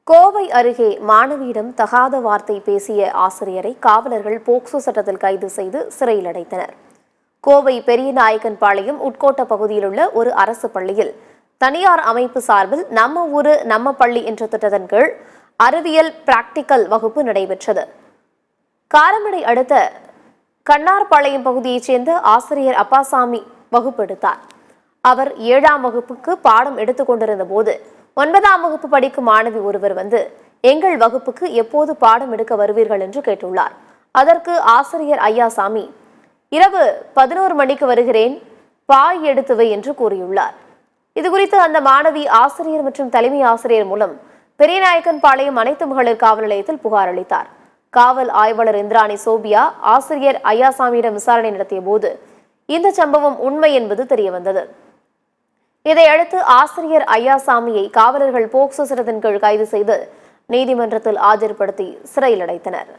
கோவை அருகே மாணவியிடம் தகாத வார்த்தை பேசிய ஆசிரியரை காவலர்கள் போக்சோ சட்டத்தில் கைது செய்து சிறையில் அடைத்தனர். கோவை பெரியநாயக்கன்பாளையம் உட்கோட்ட பகுதியில் உள்ள ஒரு அரசு பள்ளியில் தனியார் அமைப்பு சார்பில் நம்ம ஊரு நம்ம பள்ளி என்ற திட்டத்தின் கீழ் அறிவியல் பிராக்டிக்கல் வகுப்பு நடைபெற்றது. காரமடை அடுத்த கண்ணார்பாளையம் பகுதியைச் சேர்ந்த ஆசிரியர் அப்பாசாமி வகுப்பு எடுத்தார். அவர் 7ஆம் வகுப்புக்கு பாடம் எடுத்துக் கொண்டிருந்த போது 9ஆம் வகுப்பு படிக்கும் மாணவி ஒருவர் வந்து எங்கள் வகுப்புக்கு எப்போது பாடம் எடுக்க வருவீர்கள் என்று கேட்டுள்ளார். அதற்கு ஆசிரியர் ஐயாசாமி, இரவு 11 மணிக்கு வருகிறேன், பாய் எடுத்துவை என்று கூறியுள்ளார். இதுகுறித்து அந்த மாணவி ஆசிரியர் மற்றும் தலைமை ஆசிரியர் மூலம் பெரியநாயக்கன்பாளையம் அனைத்து மகளிர் காவல் நிலையத்தில் புகார் அளித்தார். காவல் ஆய்வாளர் இந்திராணி சோபியா ஆசிரியர் ஐயாசாமியிடம் விசாரணை நடத்திய போது இந்த சம்பவம் உண்மை என்பது தெரியவந்தது. இதையடுத்து ஆசிரியர் ஐயாசாமியை காவலர்கள் போக்சோ சட்டத்தின் கீழ் கைது செய்து நீதிமன்றத்தில் ஆஜர்படுத்தி சிறையில் அடைத்தனர்.